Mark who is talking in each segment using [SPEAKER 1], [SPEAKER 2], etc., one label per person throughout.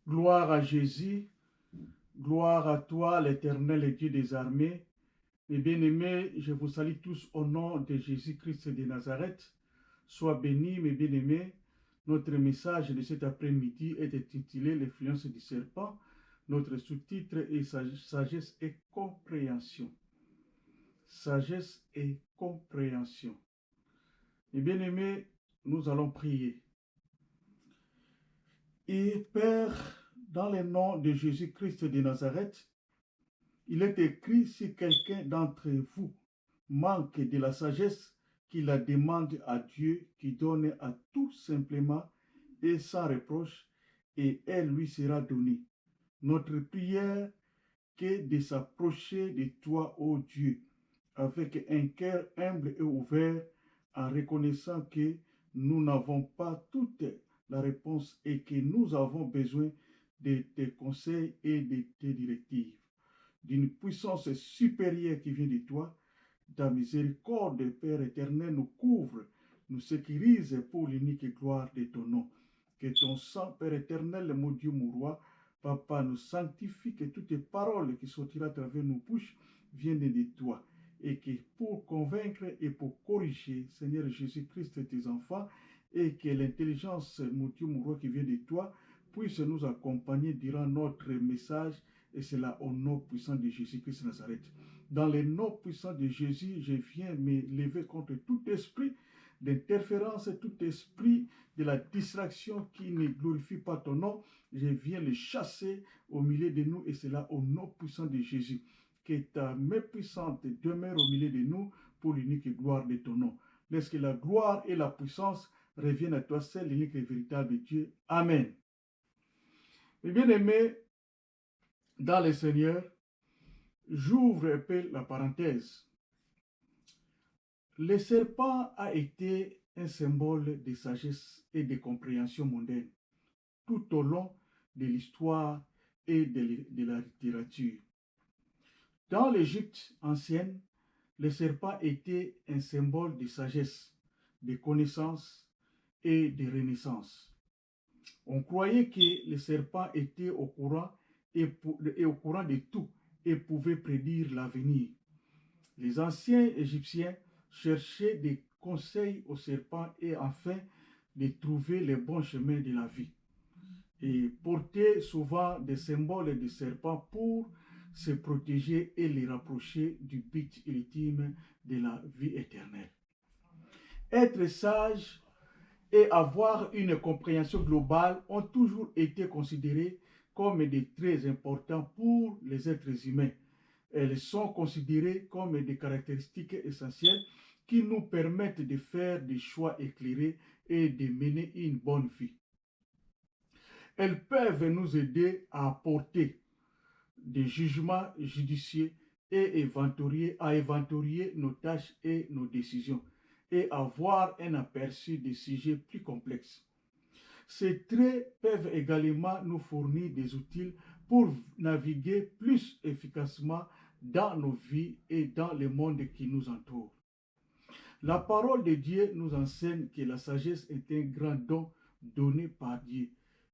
[SPEAKER 1] Gloire à Jésus, gloire à toi, l'Éternel Dieu des armées. Mes bien-aimés, je vous salue tous au nom de Jésus-Christ de Nazareth. Sois bénis, mes bien-aimés. Notre message de cet après-midi est intitulé L'influence du serpent. Notre sous-titre est Sagesse et compréhension. Sagesse et compréhension. Mes bien-aimés, nous allons prier. Et Père, dans le nom de Jésus-Christ de Nazareth, il est écrit, si quelqu'un d'entre vous manque de la sagesse, qu'il la demande à Dieu, qui donne à tout simplement et sans reproche, et elle lui sera donnée. Notre prière est de s'approcher de toi, ô Dieu, avec un cœur humble et ouvert, en reconnaissant que nous n'avons pas toute la réponse et que nous avons besoin de tes conseils et de tes directives, d'une puissance supérieure qui vient de toi. Ta miséricorde, Père éternel, nous couvre, nous sécurise pour l'unique gloire de ton nom. Que ton sang, Père éternel, mon Dieu, mon roi, Papa, nous sanctifie, que toutes les paroles qui sortiront à travers nos bouches viennent de toi. Et que pour convaincre et pour corriger, Seigneur Jésus-Christ, tes enfants, et que l'intelligence, mon Dieu, mon roi, qui vient de toi, puisse nous accompagner durant notre message, et cela au nom puissant de Jésus-Christ de Nazareth. Dans le nom puissant de Jésus, je viens me lever contre tout esprit d'interférence, tout esprit de la distraction qui ne glorifie pas ton nom. Je viens le chasser au milieu de nous, et cela au nom puissant de Jésus. Que ta main puissante demeure au milieu de nous pour l'unique gloire de ton nom. Laisse que la gloire et la puissance reviennent à toi seul, l'unique et véritable Dieu. Amen. Mes bien-aimés, dans le Seigneur, j'ouvre un peu la parenthèse. Le serpent a été un symbole de sagesse et de compréhension mondaine tout au long de l'histoire et de la littérature. Dans l'Égypte ancienne, le serpent était un symbole de sagesse, de connaissance et de renaissance. On croyait que le serpent était au courant de tout et pouvait prédire l'avenir. Les anciens Égyptiens cherchaient des conseils au serpent et afin de trouver les bons chemins de la vie. Et portaient souvent des symboles de serpent pour se protéger et les rapprocher du but ultime de la vie éternelle. Être sage et avoir une compréhension globale ont toujours été considérés comme des traits importants pour les êtres humains. Elles sont considérées comme des caractéristiques essentielles qui nous permettent de faire des choix éclairés et de mener une bonne vie. Elles peuvent nous aider à apporter des jugements judicieux et à inventorier nos tâches et nos décisions et avoir un aperçu des sujets plus complexes. Ces traits peuvent également nous fournir des outils pour naviguer plus efficacement dans nos vies et dans le monde qui nous entoure. La parole de Dieu nous enseigne que la sagesse est un grand don donné par Dieu,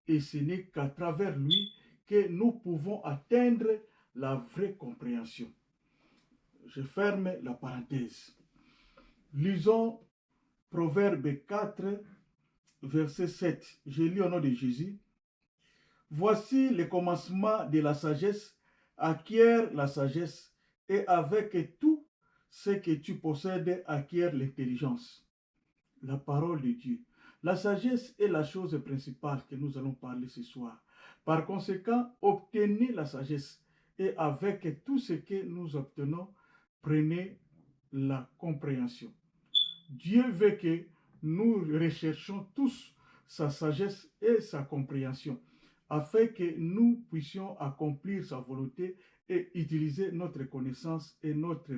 [SPEAKER 1] et ce n'est qu'à travers lui que nous pouvons atteindre la vraie compréhension. Je ferme la parenthèse. Lisons Proverbe 4, verset 7. Je lis au nom de Jésus. Voici le commencement de la sagesse, acquiert la sagesse, et avec tout ce que tu possèdes, acquiert l'intelligence. La parole de Dieu. La sagesse est la chose principale que nous allons parler ce soir. Par conséquent, obtenez la sagesse, et avec tout ce que nous obtenons, prenez la compréhension. Dieu veut que nous recherchions tous sa sagesse et sa compréhension, afin que nous puissions accomplir sa volonté et utiliser notre connaissance et notre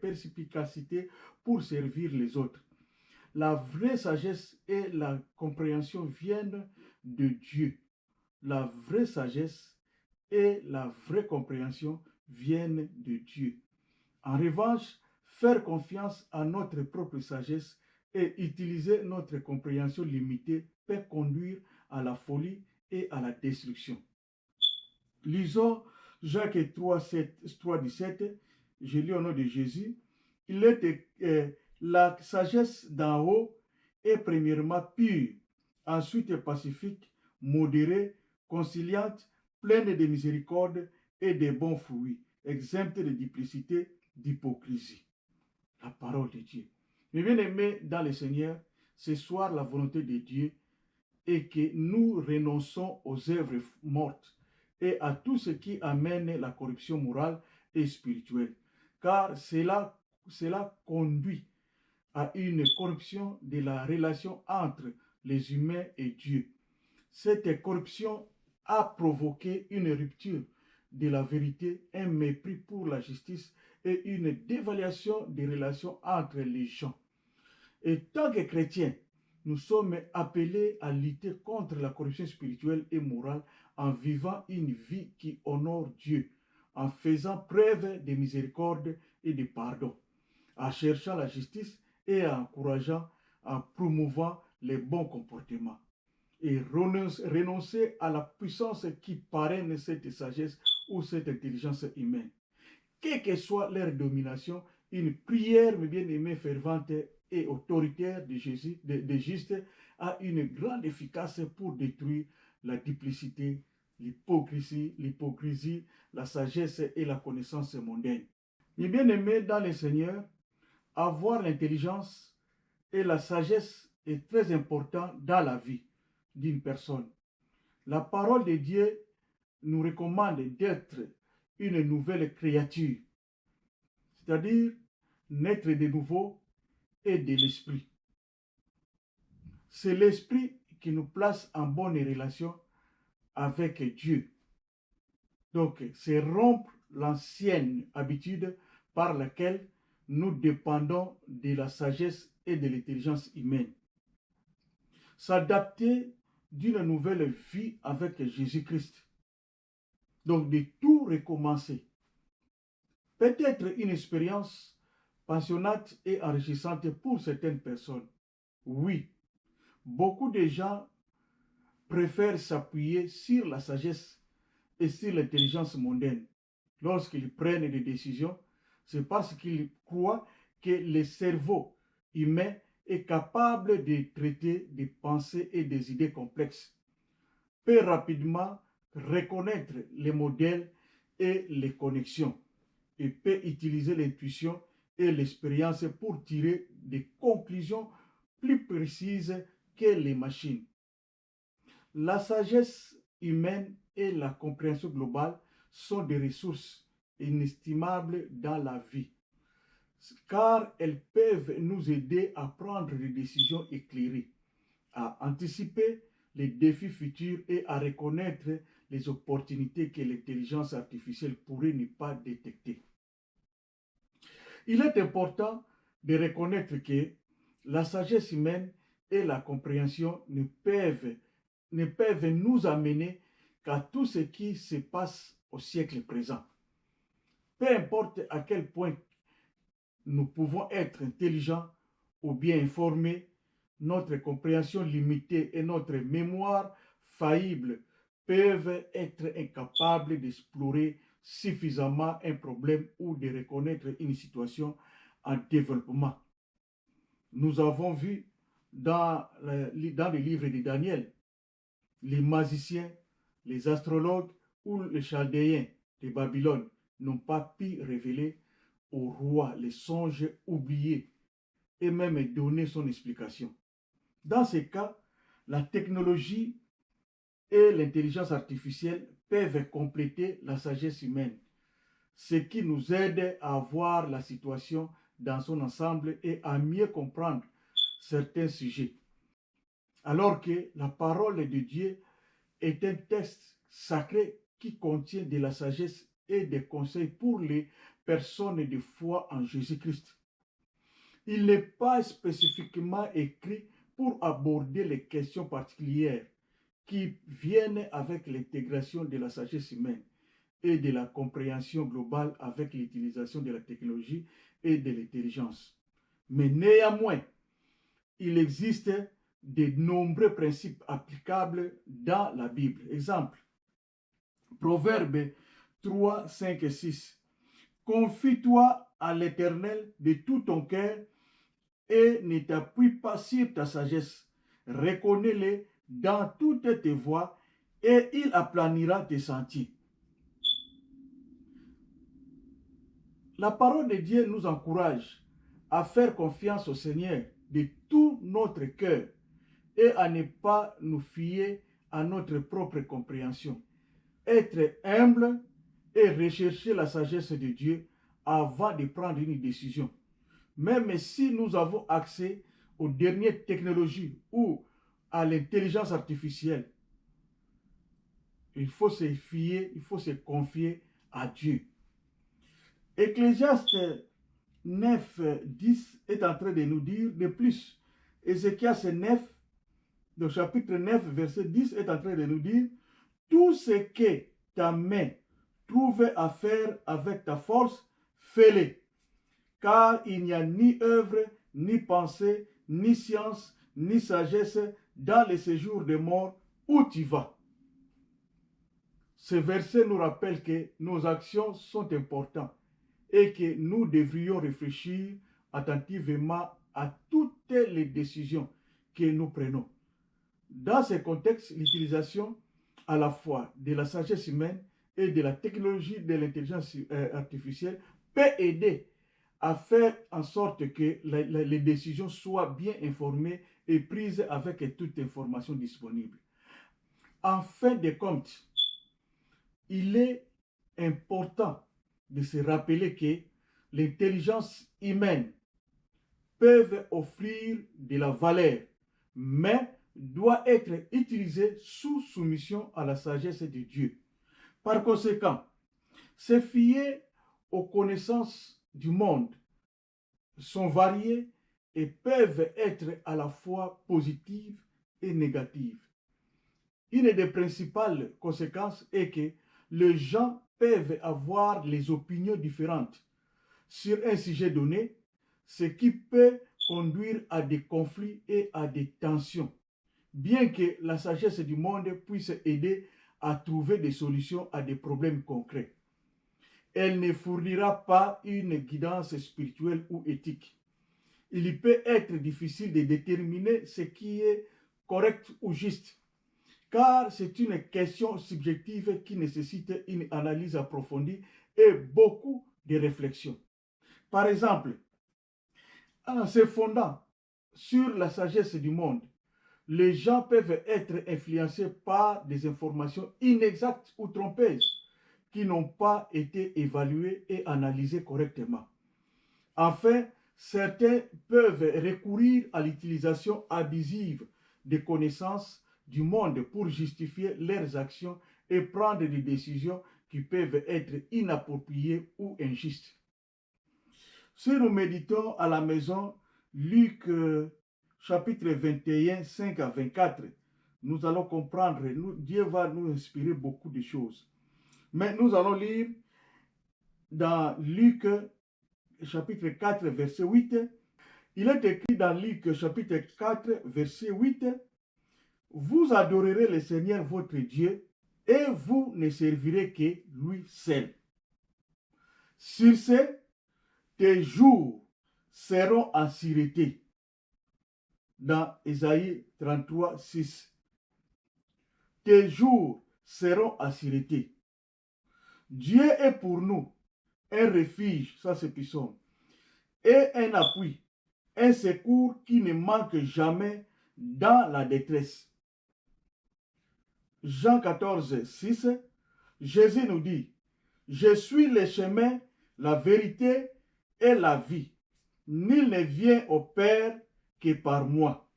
[SPEAKER 1] perspicacité pour servir les autres. La vraie sagesse et la compréhension viennent de Dieu. La vraie sagesse et la vraie compréhension viennent de Dieu. En revanche, faire confiance à notre propre sagesse et utiliser notre compréhension limitée peut conduire à la folie et à la destruction. Lisons Jacques 3, 17. Je lis au nom de Jésus. Il est la sagesse d'en haut est premièrement pure, ensuite pacifique, modérée, conciliante, pleine de miséricorde et de bons fruits, exempte de duplicité, d'hypocrisie. La parole de Dieu. Mes bien-aimés dans le Seigneur, ce soir la volonté de Dieu est que nous renonçons aux œuvres mortes et à tout ce qui amène la corruption morale et spirituelle, car cela conduit à une corruption de la relation entre les humains et Dieu. Cette corruption a provoqué une rupture de la vérité, un mépris pour la justice et une dévaluation des relations entre les gens. Et tant que chrétiens, nous sommes appelés à lutter contre la corruption spirituelle et morale en vivant une vie qui honore Dieu, en faisant preuve de miséricorde et de pardon, en cherchant la justice et en encourageant, en promouvant les bons comportements. Et renoncer à la puissance qui parraine cette sagesse ou cette intelligence humaine. Quelle que soit leur domination, une prière, mes bien-aimés, fervente et autoritaire de Jésus, de juste, a une grande efficacité pour détruire la duplicité, l'hypocrisie, la sagesse et la connaissance mondaine. Mes bien-aimés dans le Seigneur, avoir l'intelligence et la sagesse est très important dans la vie d'une personne. La parole de Dieu nous recommande d'être une nouvelle créature, c'est-à-dire naître de nouveau et de l'esprit. C'est l'esprit qui nous place en bonne relation avec Dieu. Donc, c'est rompre l'ancienne habitude par laquelle nous dépendons de la sagesse et de l'intelligence humaine. S'adapter d'une nouvelle vie avec Jésus-Christ. Donc, de tout recommencer. Peut-être une expérience passionnante et enrichissante pour certaines personnes. Oui, beaucoup de gens préfèrent s'appuyer sur la sagesse et sur l'intelligence mondaine. Lorsqu'ils prennent des décisions, c'est parce qu'ils croient que le cerveau humain est capable de traiter des pensées et des idées complexes, peut rapidement reconnaître les modèles et les connexions, et peut utiliser l'intuition et l'expérience pour tirer des conclusions plus précises que les machines. La sagesse humaine et la compréhension globale sont des ressources inestimables dans la vie, car elles peuvent nous aider à prendre des décisions éclairées, à anticiper les défis futurs et à reconnaître les opportunités que l'intelligence artificielle pourrait ne pas détecter. Il est important de reconnaître que la sagesse humaine et la compréhension ne peuvent nous amener qu'à tout ce qui se passe au siècle présent. Peu importe à quel point nous pouvons être intelligents ou bien informés, notre compréhension limitée et notre mémoire faillible peuvent être incapables d'explorer suffisamment un problème ou de reconnaître une situation en développement. Nous avons vu dans le livre de Daniel, les magiciens, les astrologues ou les chaldéens de Babylone n'ont pas pu révéler au roi les songes oubliés et même donner son explication. Dans ces cas, la technologie et l'intelligence artificielle peuvent compléter la sagesse humaine, ce qui nous aide à voir la situation dans son ensemble et à mieux comprendre certains sujets. Alors que la parole de Dieu est un texte sacré qui contient de la sagesse et des conseils pour les personnes de foi en Jésus-Christ. Il n'est pas spécifiquement écrit pour aborder les questions particulières qui viennent avec l'intégration de la sagesse humaine et de la compréhension globale avec l'utilisation de la technologie et de l'intelligence. Mais néanmoins, il existe de nombreux principes applicables dans la Bible. Exemple, Proverbes 3, 5 et 6. Confie-toi à l'Éternel de tout ton cœur et ne t'appuie pas sur ta sagesse. Reconnais-le dans toutes tes voies et il aplanira tes sentiers. La parole de Dieu nous encourage à faire confiance au Seigneur de tout notre cœur et à ne pas nous fier à notre propre compréhension. Être humble et rechercher la sagesse de Dieu avant de prendre une décision. Même si nous avons accès aux dernières technologies ou à l'intelligence artificielle, il faut se fier, il faut se confier à Dieu. Ecclésiaste 9, 10 est en train de nous dire de plus. Ézéchias 9, le chapitre 9, verset 10 est en train de nous dire tout ce que ta main trouve à faire avec ta force, fais-le. Car il n'y a ni œuvre, ni pensée, ni science, ni sagesse dans le séjour des morts où tu vas. Ce verset nous rappelle que nos actions sont importantes et que nous devrions réfléchir attentivement à toutes les décisions que nous prenons. Dans ce contexte, l'utilisation à la fois de la sagesse humaine et de la technologie de l'intelligence artificielle peut aider à faire en sorte que les décisions soient bien informées et prises avec toute information disponible. En fin de compte, il est important de se rappeler que l'intelligence humaine peut offrir de la valeur, mais doit être utilisée sous soumission à la sagesse de Dieu. Par conséquent, se fier aux connaissances du monde sont variées et peuvent être à la fois positives et négatives. Une des principales conséquences est que les gens peuvent avoir les opinions différentes sur un sujet donné, ce qui peut conduire à des conflits et à des tensions, bien que la sagesse du monde puisse aider à trouver des solutions à des problèmes concrets. Elle ne fournira pas une guidance spirituelle ou éthique. Il peut être difficile de déterminer ce qui est correct ou juste, car c'est une question subjective qui nécessite une analyse approfondie et beaucoup de réflexion. Par exemple, en se fondant sur la sagesse du monde, les gens peuvent être influencés par des informations inexactes ou trompeuses qui n'ont pas été évaluées et analysées correctement. Enfin, certains peuvent recourir à l'utilisation abusive des connaissances du monde pour justifier leurs actions et prendre des décisions qui peuvent être inappropriées ou injustes. Si nous méditons à la maison Luc chapitre 21, 5 à 24, nous allons comprendre, Dieu va nous inspirer beaucoup de choses. Mais nous allons lire dans Luc chapitre 4, verset 8. Il est écrit dans Luc chapitre 4, verset 8, « Vous adorerez le Seigneur votre Dieu et vous ne servirez que lui seul. Sur ce, tes jours seront en sûreté. » Dans Ésaïe 33, 6. Tes jours seront en sûreté. Dieu est pour nous un refuge, ça c'est Psaume, et un appui, un secours qui ne manque jamais dans la détresse. Jean 14, 6, Jésus nous dit, « Je suis le chemin, la vérité et la vie. Nul ne vient au Père que par moi. »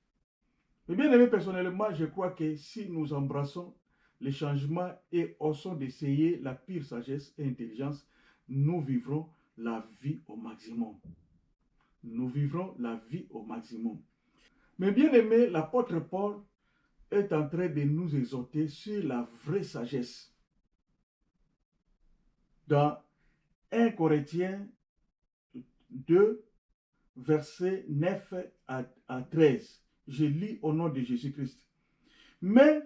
[SPEAKER 1] Mais bien aimé, personnellement, je crois que si nous embrassons les changements et osons d'essayer la pure sagesse et intelligence, nous vivrons la vie au maximum. Nous vivrons la vie au maximum. Mais bien aimé, l'apôtre Paul est en train de nous exhorter sur la vraie sagesse. Dans 1 Corinthiens 2, versets 9 à 13, je lis au nom de Jésus-Christ. Mais,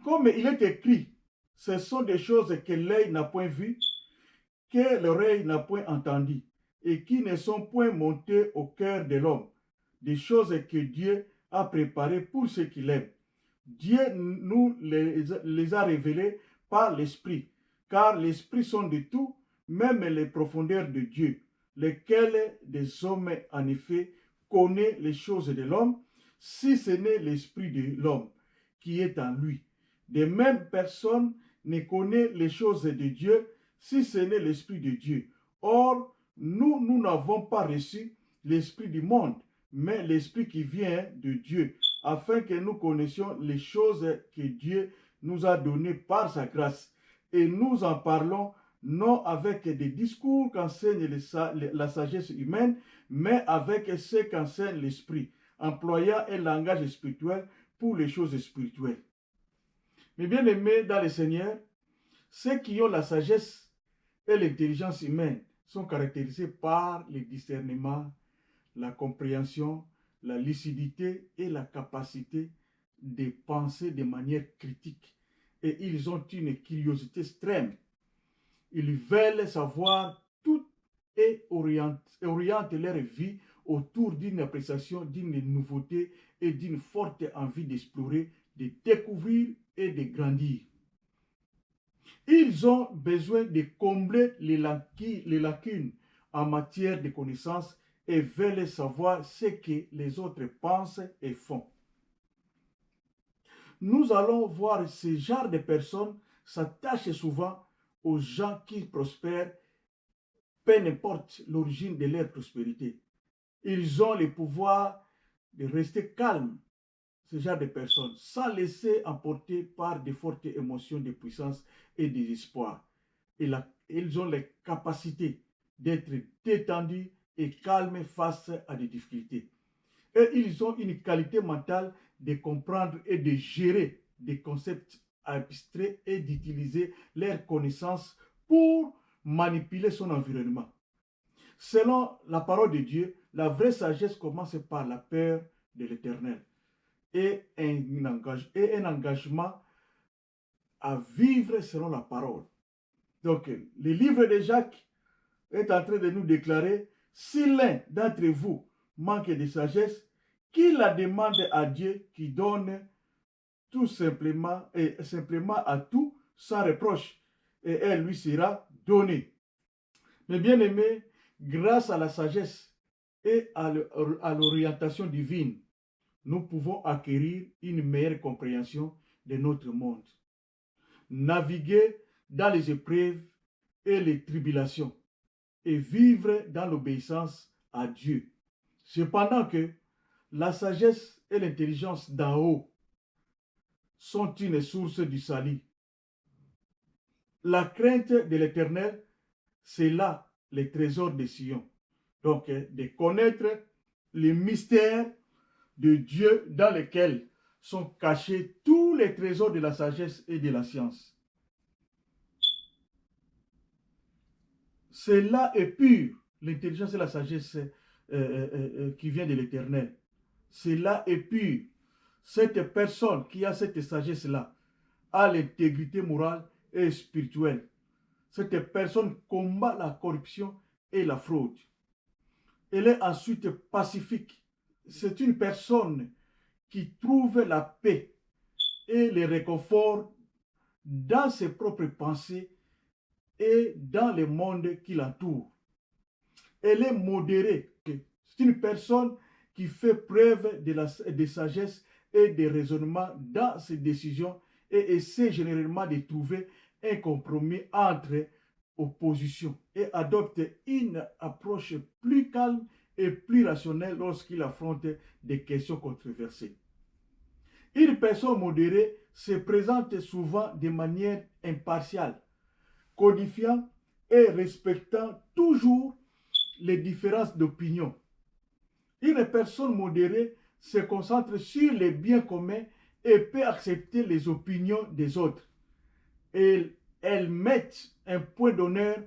[SPEAKER 1] comme il est écrit, ce sont des choses que l'œil n'a point vues, que l'oreille n'a point entendues, et qui ne sont point montées au cœur de l'homme, des choses que Dieu a préparées pour ceux qui l'aiment. Dieu nous les a révélées par l'Esprit, car l'Esprit sont de tout, même les profondeurs de Dieu, lesquels des hommes, en effet, connaît les choses de l'homme, si ce n'est l'Esprit de l'homme qui est en lui. De même, personne ne connaît les choses de Dieu, si ce n'est l'Esprit de Dieu. Or, nous n'avons pas reçu l'Esprit du monde, mais l'Esprit qui vient de Dieu, afin que nous connaissions les choses que Dieu nous a données par sa grâce. Et nous en parlons non avec des discours qu'enseigne la sagesse humaine, mais avec ce qu'enseigne l'Esprit, employant un langage spirituel pour les choses spirituelles. Mais bien aimés dans le Seigneur, ceux qui ont la sagesse et l'intelligence humaine sont caractérisés par le discernement, la compréhension, la lucidité et la capacité de penser de manière critique. Et ils ont une curiosité extrême. Ils veulent savoir tout et orientent leur vie autour d'une appréciation, d'une nouveauté et d'une forte envie d'explorer, de découvrir et de grandir. Ils ont besoin de combler les lacunes en matière de connaissances et veulent savoir ce que les autres pensent et font. Nous allons voir ce genre de personnes s'attachent souvent aux gens qui prospèrent, peu importe l'origine de leur prospérité. Ils ont le pouvoir de rester calmes, ce genre de personnes, sans laisser emporter par de fortes émotions de puissance et de désespoir. Ils ont la capacité d'être détendus et calmes face à des difficultés. Et ils ont une qualité mentale de comprendre et de gérer des concepts abstraits et d'utiliser leurs connaissances pour manipuler son environnement. Selon la parole de Dieu, la vraie sagesse commence par la peur de l'Éternel et un engagement à vivre selon la parole. Donc, le livre de Jacques est en train de nous déclarer, si l'un d'entre vous manque de sagesse, qu'il la demande à Dieu qui donne tout simplement à tout sans reproche, et elle lui sera donnée. Mais bien aimé, grâce à la sagesse et à l'orientation divine, nous pouvons acquérir une meilleure compréhension de notre monde, naviguer dans les épreuves et les tribulations et vivre dans l'obéissance à Dieu. Cependant que la sagesse et l'intelligence d'en haut sont une source du salut. La crainte de l'Éternel, c'est là les trésors de Sion. Donc, de connaître les mystères de Dieu dans lesquels sont cachés tous les trésors de la sagesse et de la science. Cela est pur, l'intelligence et la sagesse qui vient de l'Éternel. Cela est pur. Cette personne qui a cette sagesse-là a l'intégrité morale et spirituelle. Cette personne combat la corruption et la fraude. Elle est ensuite pacifique. C'est une personne qui trouve la paix et le réconfort dans ses propres pensées et dans le monde qui l'entoure. Elle est modérée. C'est une personne qui fait preuve de sagesse et de raisonnement dans ses décisions et essaie généralement de trouver un compromis entre oppositions et adopte une approche plus calme et plus rationnelle lorsqu'il affronte des questions controversées. Une personne modérée se présente souvent de manière impartiale, codifiant et respectant toujours les différences d'opinion. Une personne modérée se concentre sur les biens communs et peut accepter les opinions des autres. Et elle met un point d'honneur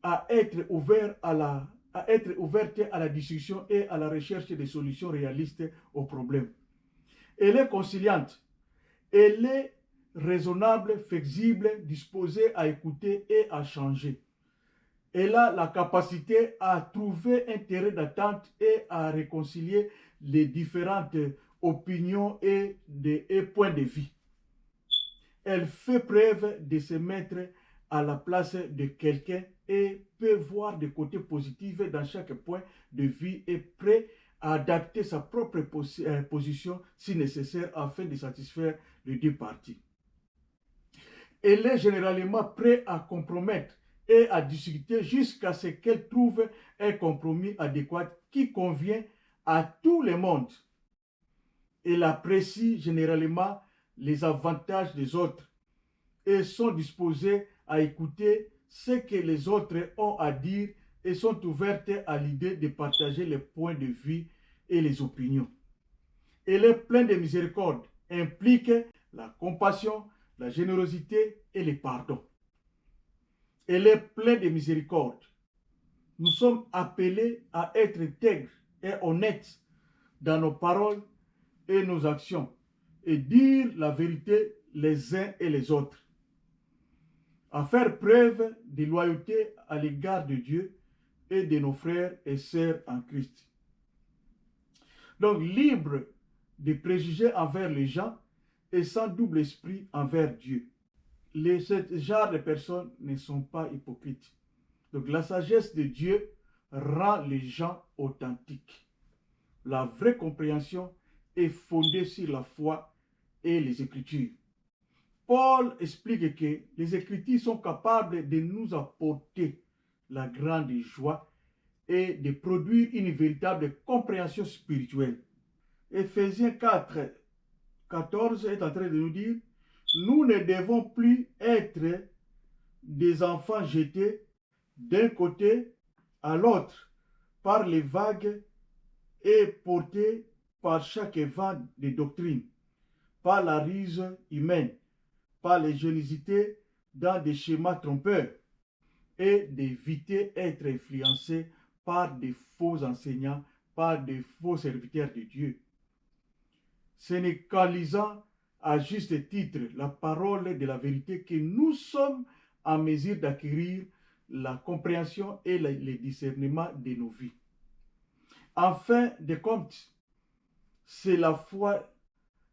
[SPEAKER 1] à être ouverte à la discussion et à la recherche de solutions réalistes aux problèmes. Elle est conciliante. Elle est raisonnable, flexible, disposée à écouter et à changer. Elle a la capacité à trouver un terrain d'attente et à réconcilier les différentes opinions et points de vue. Elle fait preuve de se mettre à la place de quelqu'un et peut voir des côtés positifs dans chaque point de vue et prêt à adapter sa propre position si nécessaire afin de satisfaire les deux parties. Elle est généralement prête à compromettre et à discuter jusqu'à ce qu'elle trouve un compromis adéquat qui convient à tout le monde. Elle apprécie généralement les avantages des autres et sont disposées à écouter ce que les autres ont à dire et sont ouvertes à l'idée de partager les points de vue et les opinions. Elle est pleine de miséricorde, implique la compassion, la générosité et le pardon. Elle est pleine de miséricorde. Nous sommes appelés à être intègres et honnêtes dans nos paroles et nos actions et dire la vérité les uns et les autres. À faire preuve de loyauté à l'égard de Dieu et de nos frères et sœurs en Christ. Donc, libre de préjugés envers les gens et sans double esprit envers Dieu. Ce genre de personnes ne sont pas hypocrites. Donc, la sagesse de Dieu rend les gens authentiques. La vraie compréhension est fondée sur la foi et les Écritures. Paul explique que les Écritures sont capables de nous apporter la grande joie et de produire une véritable compréhension spirituelle. Éphésiens 4, 14 est en train de nous dire, nous ne devons plus être des enfants jetés d'un côté à l'autre par les vagues et portés par chaque vent de doctrine, par la ruse humaine, par l'ingéniosité dans des schémas trompeurs et d'éviter d'être influencés par des faux enseignants, par des faux serviteurs de Dieu. Ce n'est qu'en lisant à juste titre la parole de la vérité que nous sommes en mesure d'acquérir la compréhension et le discernement de nos vies. En fin de compte, c'est la foi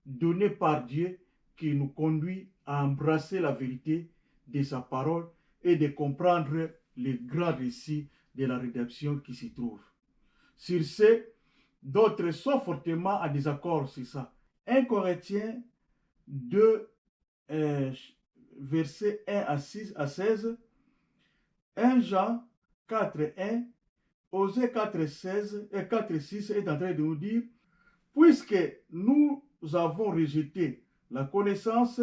[SPEAKER 1] donnée par Dieu qui nous conduit à embrasser la vérité de sa parole et de comprendre les grands récits de la rédemption qui s'y trouve. Sur ce, d'autres sont fortement en désaccord sur ça. 1 Corinthiens 2, versets 1 à 16, 1 Jean 4, 1, Osée 4, 16 et 4, 6 est en train de nous dire, puisque nous avons rejeté la connaissance,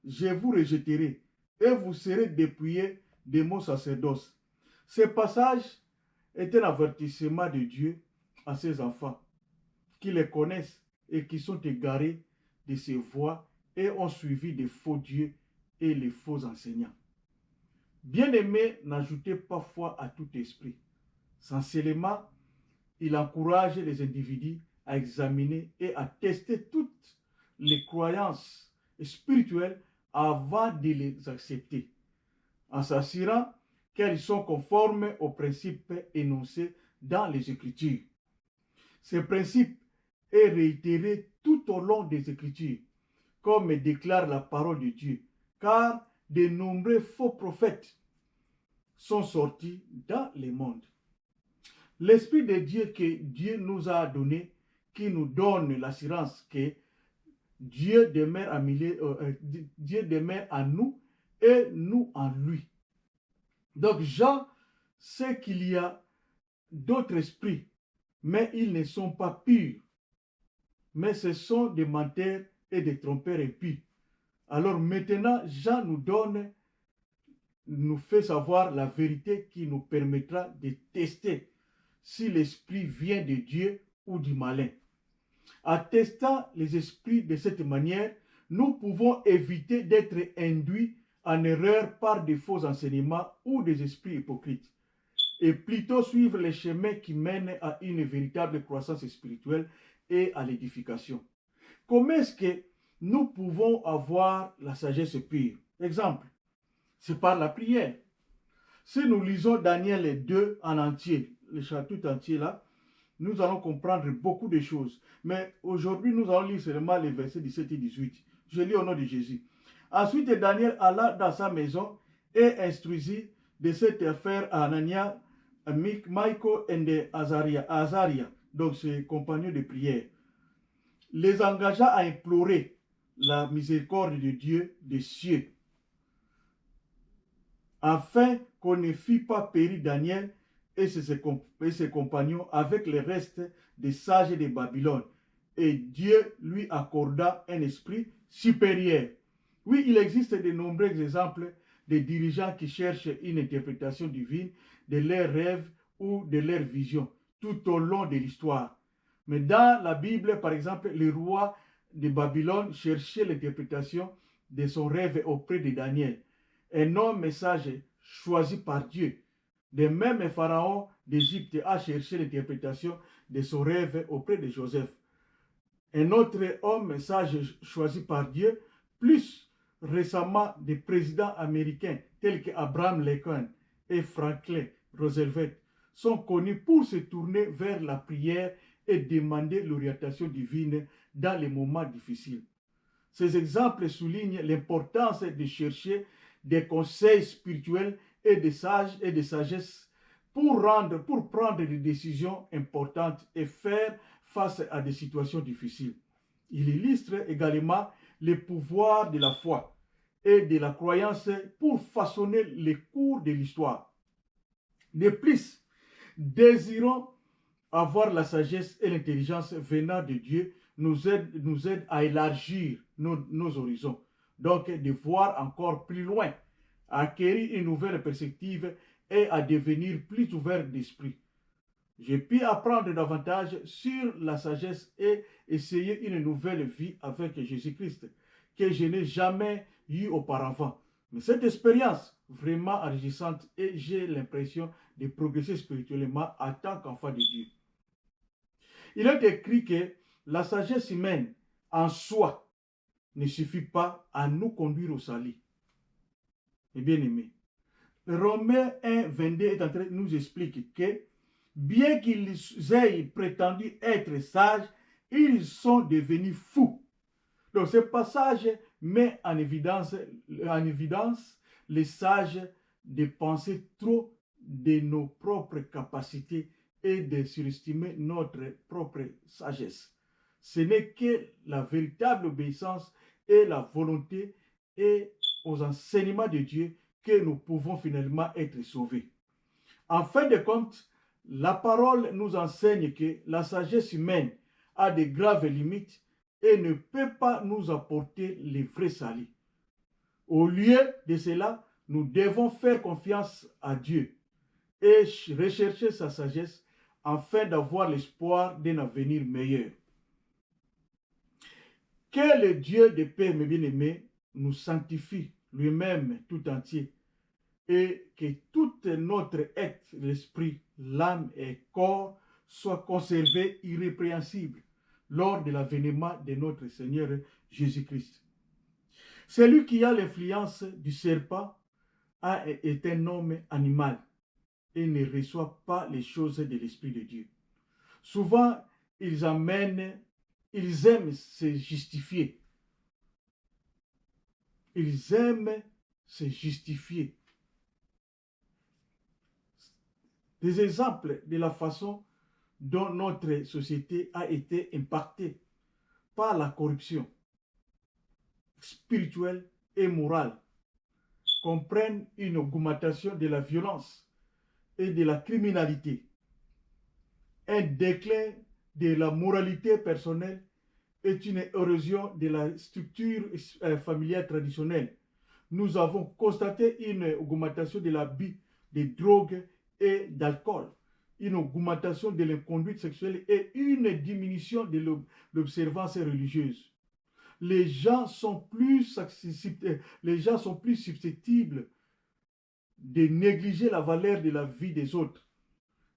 [SPEAKER 1] je vous rejetterai et vous serez dépouillés de mon sacerdoce. Ce passage est un avertissement de Dieu à ses enfants qui les connaissent et qui sont égarés de ses voies et ont suivi des faux dieux et les faux enseignants. Bien-aimés, n'ajoutez pas foi à tout esprit. Sincèrement, il encourage les individus à examiner et à tester toutes les croyances spirituelles avant de les accepter, en s'assurant qu'elles sont conformes aux principes énoncés dans les Écritures. Ces principes est réitéré tout au long des Écritures, comme déclare la parole de Dieu, car de nombreux faux prophètes sont sortis dans le monde. L'Esprit de Dieu que Dieu nous a donné, qui nous donne l'assurance que Dieu demeure en nous et nous en lui. Donc Jean sait qu'il y a d'autres esprits, mais ils ne sont pas purs. Mais ce sont des menteurs et des trompeurs impies. Alors maintenant, Jean nous fait savoir la vérité qui nous permettra de tester si l'esprit vient de Dieu ou du malin. En testant les esprits de cette manière, nous pouvons éviter d'être induits en erreur par de faux enseignements ou des esprits hypocrites, et plutôt suivre les chemins qui mènent à une véritable croissance spirituelle et à l'édification. Comment est-ce que nous pouvons avoir la sagesse pure? Exemple, c'est par la prière. Si nous lisons Daniel 2 en entier, le chapitre entier là, nous allons comprendre beaucoup de choses. Mais aujourd'hui, nous allons lire seulement les versets 17 et 18. Je lis au nom de Jésus. Ensuite, Daniel alla dans sa maison et instruisit de cette affaire à Anania, Michael et Azaria, donc ses compagnons de prière. Les engagea à implorer la miséricorde de Dieu des cieux, afin qu'on ne fît pas périr Daniel et ses compagnons avec le reste des sages de Babylone. Et Dieu lui accorda un esprit supérieur. Oui, il existe de nombreux exemples de dirigeants qui cherchent une interprétation divine de leurs rêves ou de leurs visions tout au long de l'histoire. Mais dans la Bible, par exemple, le roi de Babylone cherchait l'interprétation de son rêve auprès de Daniel, un homme sage choisi par Dieu. De même, Pharaon d'Égypte a cherché l'interprétation de son rêve auprès de Joseph. Un autre homme sage choisi par Dieu, plus récemment des présidents américains tels qu'Abraham Lincoln et Franklin Roosevelt, sont connus pour se tourner vers la prière et demander l'orientation divine dans les moments difficiles. Ces exemples soulignent l'importance de chercher des conseils spirituels et de sagesse pour prendre des décisions importantes et faire face à des situations difficiles. Il illustre également le pouvoir de la foi et de la croyance pour façonner les cours de l'histoire. De plus, désirons avoir la sagesse et l'intelligence venant de Dieu nous aide à élargir nos horizons. Donc, de voir encore plus loin, à acquérir une nouvelle perspective et à devenir plus ouvert d'esprit. J'ai pu apprendre davantage sur la sagesse et essayer une nouvelle vie avec Jésus-Christ que je n'ai jamais eu auparavant. Mais cette expérience vraiment enrichissante et j'ai l'impression de progresser spirituellement en tant qu'enfant de Dieu. Il est écrit que la sagesse humaine en soi ne suffit pas à nous conduire au salut. Et bien aimé, Romains 1, 22 est en train de nous expliquer que bien qu'ils aient prétendu être sages, ils sont devenus fous. Donc ce passage met en évidence les sages de penser trop de nos propres capacités et de surestimer notre propre sagesse. Ce n'est que la véritable obéissance et la volonté et aux enseignements de Dieu que nous pouvons finalement être sauvés. En fin de compte, la parole nous enseigne que la sagesse humaine a de graves limites et ne peut pas nous apporter les vrais salut. Au lieu de cela, nous devons faire confiance à Dieu et rechercher sa sagesse afin d'avoir l'espoir d'un avenir meilleur. Que le Dieu de paix, mes bien-aimés, nous sanctifie lui-même tout entier et que tout notre être, l'esprit, l'âme et corps soient conservés irrépréhensibles lors de l'avènement de notre Seigneur Jésus-Christ. Celui qui a l'influence du serpent est un homme animal et ne reçoit pas les choses de l'Esprit de Dieu. Souvent, ils aiment se justifier. Ils aiment se justifier. Des exemples de la façon dont notre société a été impactée par la corruption spirituelle et morale comprennent une augmentation de la violence et de la criminalité, un déclin de la moralité personnelle et une érosion de la structure familiale traditionnelle. Nous avons constaté une augmentation de l'abus de drogue et d'alcool, une augmentation de l'inconduite sexuelle et une diminution de l'observance religieuse. Les gens sont plus susceptibles de négliger la valeur de la vie des autres,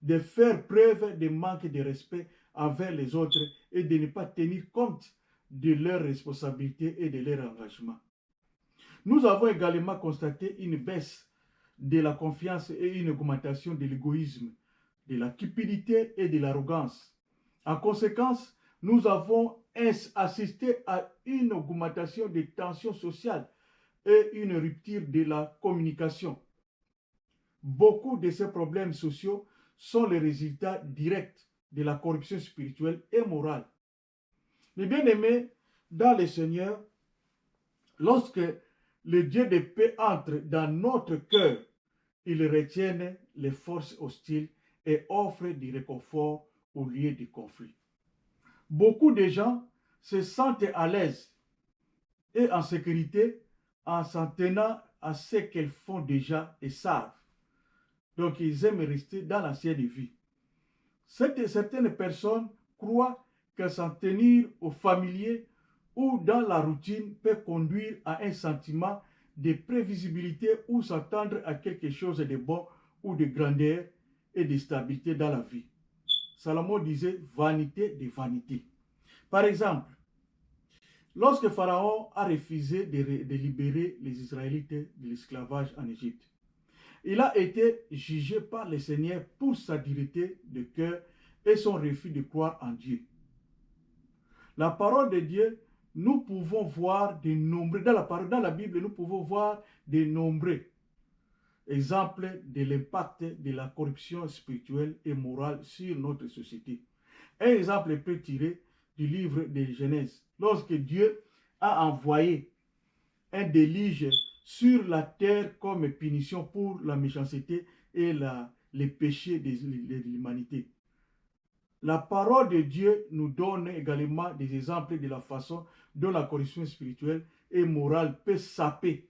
[SPEAKER 1] de faire preuve de manque de respect envers les autres et de ne pas tenir compte de leurs responsabilités et de leur engagement. Nous avons également constaté une baisse de la confiance et une augmentation de l'égoïsme, de la cupidité et de l'arrogance. En conséquence, nous avons assisté à une augmentation des tensions sociales et une rupture de la communication. Beaucoup de ces problèmes sociaux sont les résultats directs de la corruption spirituelle et morale. Mais bien aimés, dans le Seigneur, lorsque le Dieu de paix entre dans notre cœur, il retient les forces hostiles et offre du réconfort au lieu du conflit. Beaucoup de gens se sentent à l'aise et en sécurité en s'en tenant à ce qu'elles font déjà et savent. Donc, ils aiment rester dans l'ancienne vie. Certaines personnes croient que s'en tenir au familier ou dans la routine peut conduire à un sentiment de prévisibilité ou s'attendre à quelque chose de bon ou de grandeur et de stabilité dans la vie. Salomon disait vanité de vanité. Par exemple, lorsque Pharaon a refusé de libérer les Israélites de l'esclavage en Égypte, il a été jugé par le Seigneur pour sa dureté de cœur et son refus de croire en Dieu. La parole de Dieu, nous pouvons voir de nombreux, dans la Bible, nous pouvons voir de nombreux exemples de l'impact de la corruption spirituelle et morale sur notre société. Un exemple peut tirer du livre de Genèse, lorsque Dieu a envoyé un déluge sur la terre comme punition pour la méchanceté et les péchés de l'humanité. La parole de Dieu nous donne également des exemples de la façon dont la corruption spirituelle et morale peut saper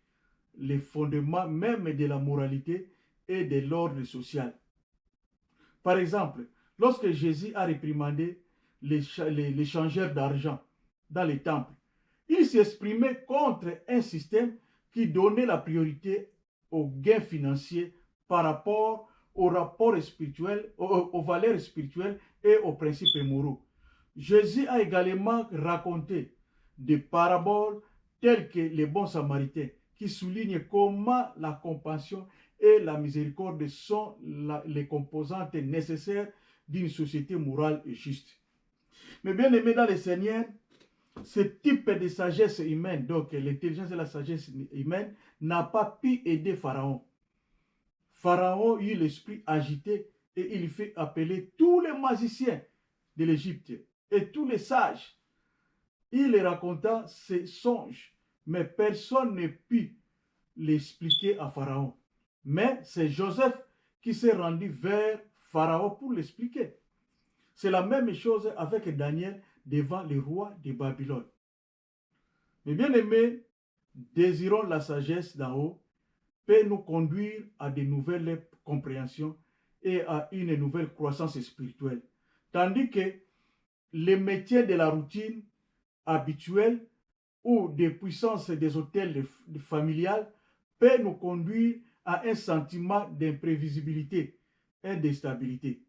[SPEAKER 1] les fondements même de la moralité et de l'ordre social. Par exemple, lorsque Jésus a réprimandé les changeurs d'argent dans les temples, il s'exprimait contre un système qui donnait la priorité aux gains financiers par rapport aux rapports spirituels, aux valeurs spirituelles et aux principes moraux. Jésus a également raconté des paraboles telles que les bons samaritains qui soulignent comment la compassion et la miséricorde sont les composantes nécessaires d'une société morale et juste. Mais bien aimé dans le Seigneur, ce type de sagesse humaine, donc l'intelligence et la sagesse humaine, n'a pas pu aider Pharaon. Pharaon eut l'esprit agité et il fit appeler tous les magiciens de l'Égypte et tous les sages. Il les raconta ses songes, mais personne ne put l'expliquer à Pharaon. Mais c'est Joseph qui s'est rendu vers Pharaon pour l'expliquer. C'est la même chose avec Daniel devant le roi de Babylone. Mais bien aimés, désirons la sagesse d'en haut peut nous conduire à de nouvelles compréhensions et à une nouvelle croissance spirituelle. Tandis que les métiers de la routine habituelle ou des puissances des hôtels familiales peut nous conduire à un sentiment d'imprévisibilité et d'instabilité.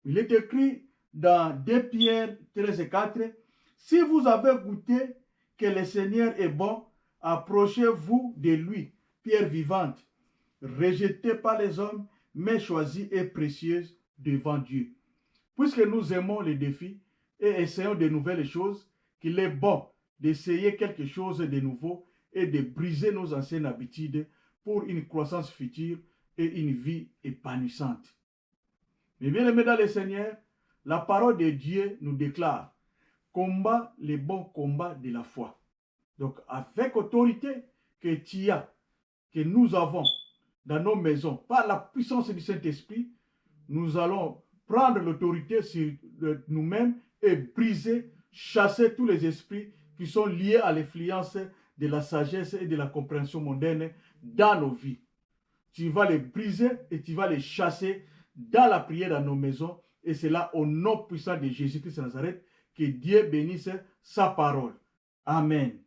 [SPEAKER 1] Il est écrit dans 2 Pierre 13 et 4, « Si vous avez goûté que le Seigneur est bon, approchez-vous de lui, pierre vivante, rejetée par les hommes, mais choisie et précieuse devant Dieu. » Puisque nous aimons les défis et essayons de nouvelles choses, qu'il est bon d'essayer quelque chose de nouveau et de briser nos anciennes habitudes pour une croissance future et une vie épanouissante. Mais bien aimés dans le Seigneur, la parole de Dieu nous déclare: combat les bons combats de la foi. Donc avec autorité que tu as, que nous avons dans nos maisons, par la puissance du Saint-Esprit, nous allons prendre l'autorité sur nous-mêmes et briser, chasser tous les esprits qui sont liés à l'influence de la sagesse et de la compréhension mondaine dans nos vies. Tu vas les briser et tu vas les chasser dans la prière dans nos maisons. Et c'est là, au nom puissant de Jésus-Christ de Nazareth, que Dieu bénisse sa parole. Amen.